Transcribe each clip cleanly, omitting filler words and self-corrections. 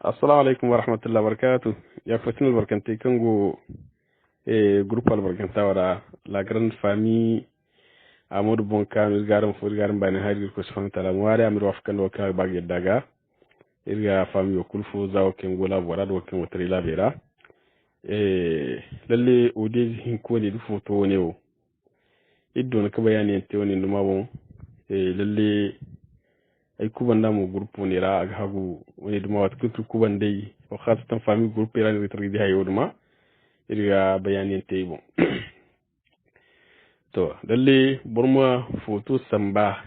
Assalamu alaikum wa rahmatullahi wa barakatuh. Ya fatin albarkantai kango groupe albarkanta wada la grande famille Amadou Bonkano garam fo garam bani hadir ko subhanahu wa ta'ala wari amir wafkan do ka bagi daga irga famille o kulfo zawo ken gola wada do ken wotri la bera lalle o de hin ko ne du foto ne o iddo na ka bayani ente woni nduma bon lalle ay kubanda mo groupe ne ra aga hagu woni duma wat kutu kubandai o khasatan famille groupe ra ne retri di hayo duma irga bayani ente bon to lalle burma foto samba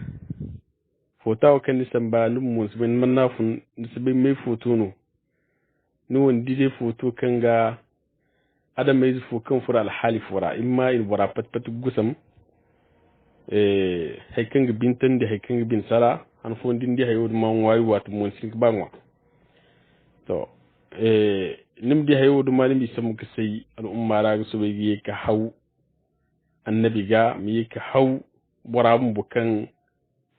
foto kan samba num mun sabin manna fun sabin mai foto no ni won dide foto kanga adam mai fo kan fura al hali fura imma in wara pat pat gusam hay kanga bintan de hay kanga bin sala an fo ndindi hayo man wayi wat mun sink bangwa to nim di hayo dum malimi samu ka sai al ummara ga so be ka haw annabi ga mi ka haw boram bukan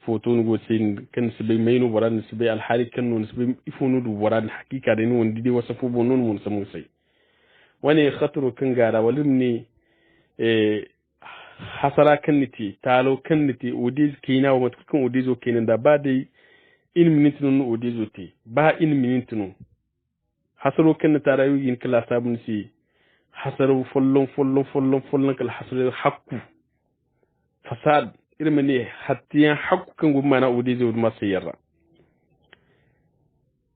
foto ngo sin kan sibe mayno boran sibe al hali kan non sibe ifunu du boran hakika da ni wondi de wasafu bonon mun samu sai wani khatru kan gara walimni hasara kan niti talo kan niti odiz kina wa matukan odizo kenan da ba dai in minute non odizo te ba in minute non hasaro kan ta rayu in kala sabun si hasaru follon kala hasaru hakku fasad irmani hatiyan hakku kan gumma na odizo ma sayara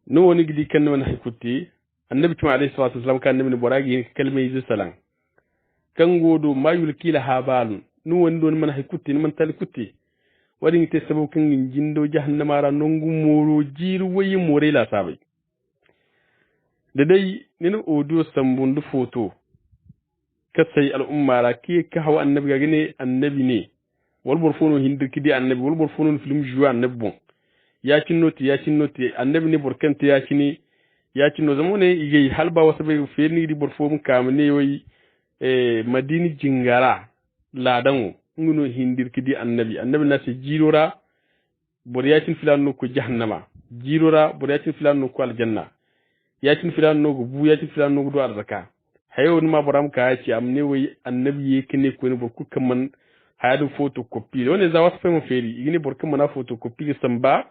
no woni gidi kan wani hakuti annabi tuma alayhi salatu wasallam kan nabi boragi kalmai zu salam kan godo mayul kila habalun nu woni don man hakuti man tal kutti wadin te sabu kan jindo jahannama ra nongu moro jiru wayi more la sabai da dai nina odo sambundu foto kasai al ummara ki ka hawa annabi ga gane annabi ne wal burfono hindirki di annabi wal burfono film juwa annabi bon ya cinnoti annabi ne burkanta ya cini ya cinno zamone igey halba wasabe ferni di burfo kamne yoyi madini jingara ladango nguno hindirki di annabi na se jirora boryatin filanno ko jahannama jirora boryatin filanno ko aljanna yatin filanno go bu yatin filanno go do arzaka hayo ma boram ka yaci amne way annabi yekene ko ne borku kaman hayadu photocopy woni za wasu femo feri igini borku mana photocopy samba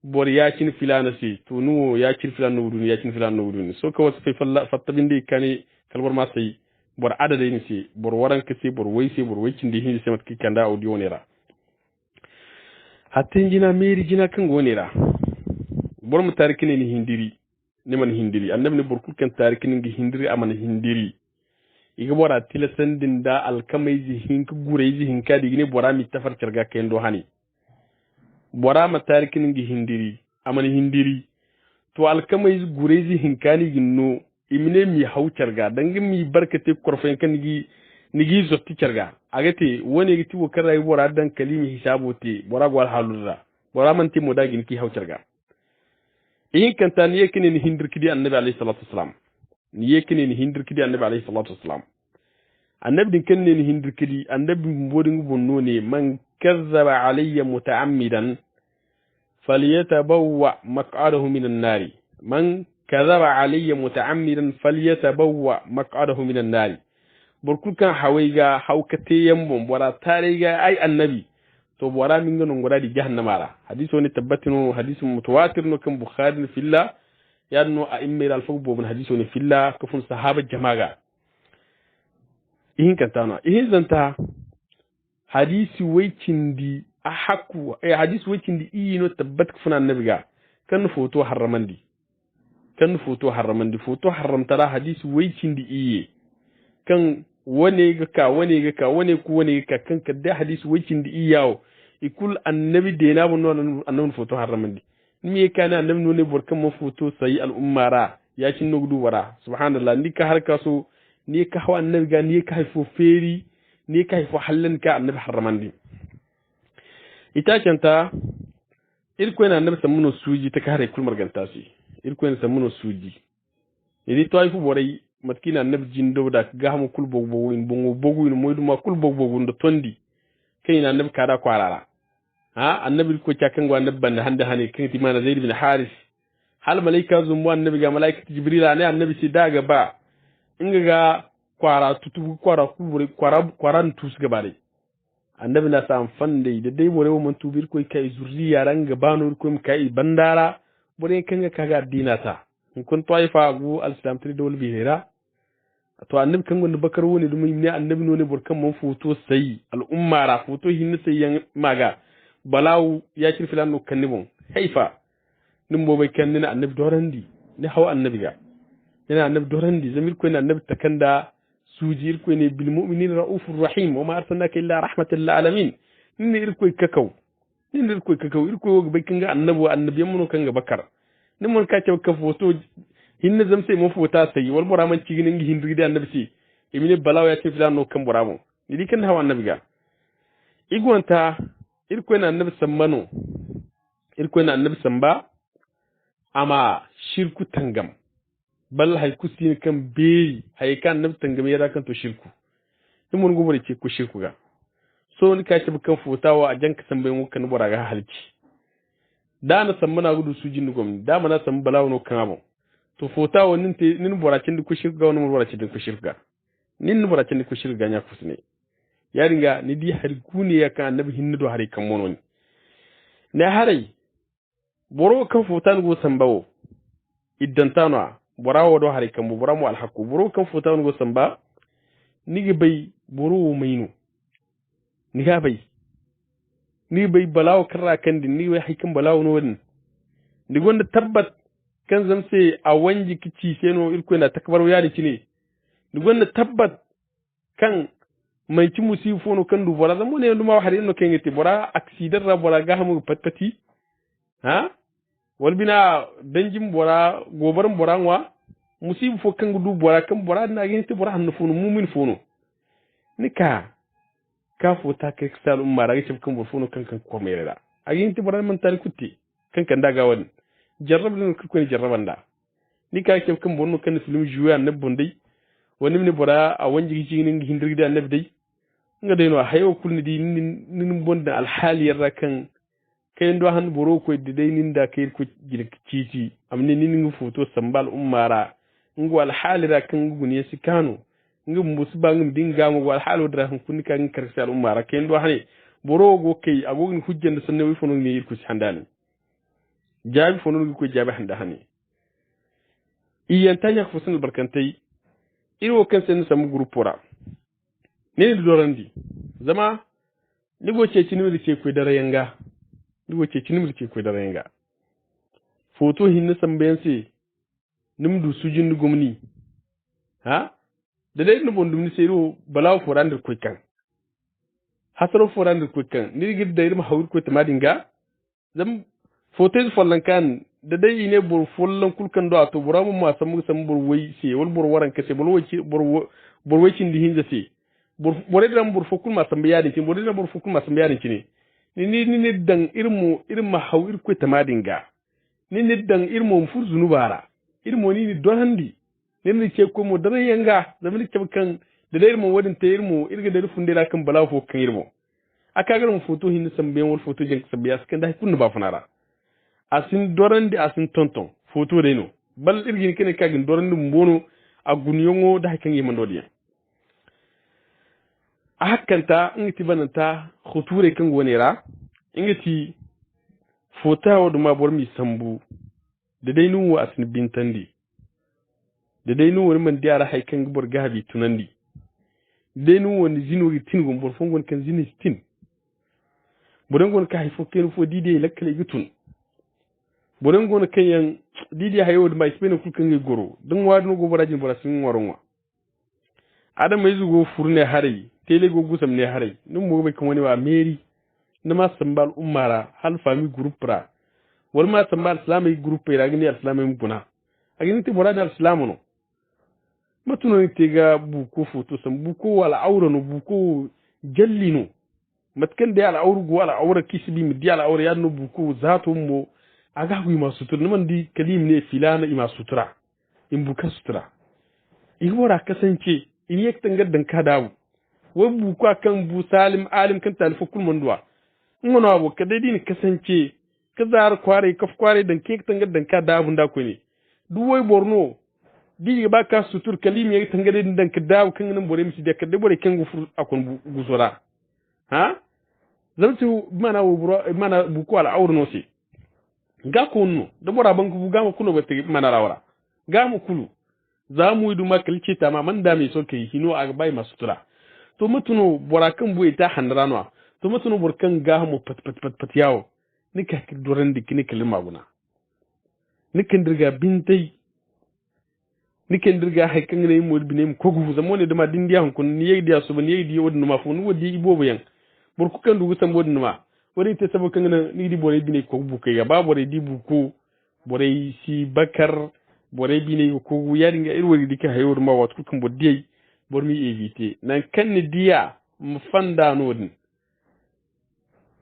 bor yatin filana si to no yatin filanno do yatin filanno do so ko wasu fe falla fattabinde kani kalbor ma sai bor adada ni si bor waran kesi bor waysi bor waycindi hindi semat kikanda audio nera hatin jina meri jina kan gonera bor mu tarikine ni hindiri ni man hindiri annabi ne bor ku kan tarikine ngi hindiri amana hindiri iga bora tilasan dinda alkamaizi hinka gureizi hinka digine bora mi tafar carga kendo hani bora ma tarikine ngi hindiri amana hindiri to alkamaizi gureizi hinkani ginno imine mi haw carga dangi mi barkate korfen kan nigi zotti carga agate woni giti wo karay bora dan kalimi hisabote bora gwal halurra bora man timo dagin ki haw carga in kan tan yekene ni hindirkidi annabi alayhi salatu wassalam ni yekene ni hindirkidi annabi alayhi salatu wassalam annabi din kan ni hindirkidi annabi mbodin bonno ne man kazzaba alayya mutaammidan falyatabawwa maq'adahu minan nari man كذب علي متعمدا فليتبوأ مقعده من النار بركل كان حويغا حوكتي يمبون برا تاريغا اي النبي تو برا من غن غدا دي جهنم را حديث وني تبتنو حديث متواتر نو كان بخاري في الله يانو ائمه الفوق بوبن حديث وني في الله كفن صحابه جماعه كان تانا زنتا حديث ويتندي احكو اي حديث ويتندي نو تبت كفن النبي كان فوتو حرمندي kan foto haramtara hadisi waicin da iye kan wane ga ka kan ka da hadisi waicin da iyawo ikul annabi da na bunu annabi foto haramandi me kana annabi ne burkan mu foto sai al'ummara ya cin nugdu wara subhanallah ni ka harka so ni ka hawa annabi ga ni ka haifo feri ni ka haifo hallan ka annabi haramandi ita kanta irko ina annabi samuno suji ta kare kulmar gantasi irko en samuno suji idi to ay fu boray matkina annab jindo da gahamu kul bogbo in bongo in moydu ma kul bogbo ndo tondi kayna annab kada kwarara ha annabi ko cakango annab banda hande hani kinti mana zaid bin haris hal malaika zumbu annabi ga malaika jibrila ne annabi sai daga ba inga ga kwara tutu kwara kubure kwaran tus gabare annabi na sa fande da dai bore mun tubir ko kai zuriya ran gabano ko kai bandara bore kanga kaga dinata kun taifa gu al-islam tri dol bihira to annabi kan gonda bakar woni dum ne annabi no ne burkan mun foto sai al-umma ra foto hinne sai yan maga balawu ya kir filan no kannibon haifa nim bo bai kannina annabi dorandi ne hawa annabi ga yana annabi dorandi zamir ko ne annabi takanda sujir ko ne bil mu'minin raufur rahim wa ma arsalnaka illa rahmatan lil alamin ni irko kakau ni irko kakau irko bai kanga annabi mun kanga bakar ni mun ka ce ka foto hinne zam sai mo fota sai wal buraman cigin ngi hindri da annabi si emine balaw ya ce filan no kan buramo ni di kan hawa annabi ga igwanta irko na annabi sammano irko na annabi samba ama shirku tangam bal hay kusin kan be hay kan annabi tangam ya kan to shirku ni mun gubure ce ku shirku ga so ni ka ce kan fotawa a janka sambai mu kan buraga halci da na sammana gudu sujin gom da mana sam balaw no kan abo to fota wonin te nin boracin ku shirga wonin boracin ku shirga nin boracin ku shirga nya kusne yaringa ni di har gune ya kan annabi hinnu do hari kan monon ne harai boro kan fota ngo sambawo iddan tanwa borawo do hari kan boramu alhaqu boro kan fota ngo samba nigi bai boro mainu niga bai ni bai balawo karra kan din ni wai hikin balawo no wani ni gonda tabbat kan zamse a wanji kici seno irko na takbar yari cine ni gonda tabbat kan mai ci musifo no kan du bora zamu ne nduma har inno kan yete bora accident ra bora ga hamu patpati ha wal bina danjim bora gobaran bora wa musifo kan du bora kan bora na ga yete bora hannu funu mumin funu nika ka fota kai sal umma ra ga kan burfunu kan ko merera a yete bora man tar kutti kan kan daga wani jarrab lin ko ni jarraban da ni ka ke kan bonno kan film juya na bondai wani ne bora a wanji ci ngi hindir da annabi dai nga dai no hayo kulni di nin bonda al haliyar kan kai ndo han boro ko dai nin da kai ko ci amni nin foto sambal ummara ngo al halira kan gune si kanu ngi musba ngi dinga mo wal halu dra han kunni kan karsal ummara kai ndo hane boro go kai agogin hujjande sanne wi fono ni yir ko ci handani jaabi fono ko jaabi handa hani iyan tanya ko sun barkantai iro kan sen samu grupora ne dorandi zama nigo ce cinimir ce ko darayanga nigo ce cinimir ce ko darayanga foto hinna sambayan se nimdu sujin gumni ha da dai no bondum ni sero balaw forande ko kan hasaro forande ko kan ni gid dai ma hawur ko tamadinga zam foto follan kan da dai ne bur follan kulkan do ato buramu ma samu bur wai se wal bur waran kase bur wai cin di hinja se bore dam bur fokul ma sambe yadin cin bore dam bur fokul ma sambe yadin cin ni dan irma hawir ko tamadinga ni dan irmo fur zunubara irmo ni donandi ni ce ko mo dare yanga zamani ce kan da dai irmo wadin te irmo irga da rufun dai kan bala fo kan irmo aka ga mun foto hin sambe wal foto jeng sambe ya skan da kun ba funara asin dorandi asin tonton foto dai no bal irgin kene kagin dorandi mbono a gunyongo da kan yima ndodiya a hakanta ingiti bananta khuture kan gonera ingiti fota wadu ma bor mi sambu da dai nuwa asin bintandi da dai nuwa man diara hay kan bor gabi tunandi dai nuwa ni zino tin gon bor fongon kan zini tin boden gon ka hay fo ken fo dide lakkale gitun boden gon kan yan dide hayo da mai spene kul kan goro dan wadu go borajin borasin waronwa adam mai zugo furne hare tele go gusam ne hare num mo be kan wani wa meri nama sambal umara hal fami groupra wal ma sambal islami groupe ira gni islami guna agini te borada islamu no matuno ni tega buku foto sam buku wala awra no buku jallino matkan de ala awru go ala awra kisbi mi di ala awra yanno buku zato mo aga gu ma sutur man di kalim ne filana ima sutura in buka sutura igora kasance in yek tangar dan ka dawo wa buku akan bu salim alim kan talfu kul manduwa ngono abo kadai din kasance kazar kware kaf kware dan ke tanga dan ka da abun da ko ne duwai borno di ba ka sutur kalimi ya tanga dan ka da kan nan bore misi da ka da bore kan gufur akon gusura ha zamtu mana wubro mana buku ala awrno si ga kunno da bora ban ku ga mu kuno bata mana rawara ga mu kulu za mu yi duma kalci ta ma man da mai so kai hino a bai masu tura to mutuno bora kan buye ta hanranwa to mutuno burkan ga mu pat pat pat pat yawo nika doran dik nika limaguna nikan dirga bintai nikan dirga haikan ne mu binem ko gu zamo ne duma dindiya hankun ni yayi dia so ban yayi dia wadin ma fu ni wadi ibo bayan burku kan dugu san wadin ma wari ta sabo kan ni di bore bine ko buke ya ba bore di buku bore si bakar bore bine ko ya dinga irwari dika hayor ma wat kan bodiyai bor mi evite nan kan ni dia mu fanda nodin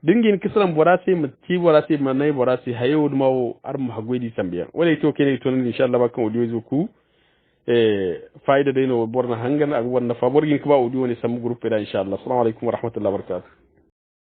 dingin kisran borase mu ci borase ma nay borase hayor ma ar mu hagwedi sambiya wala to kene to insha Allah ba kan audio zuku faida dai no borna hangan ak wonna fa borgin ko ba audio ne sam groupe da insha Allah assalamu alaikum wa rahmatullahi wa barakatuh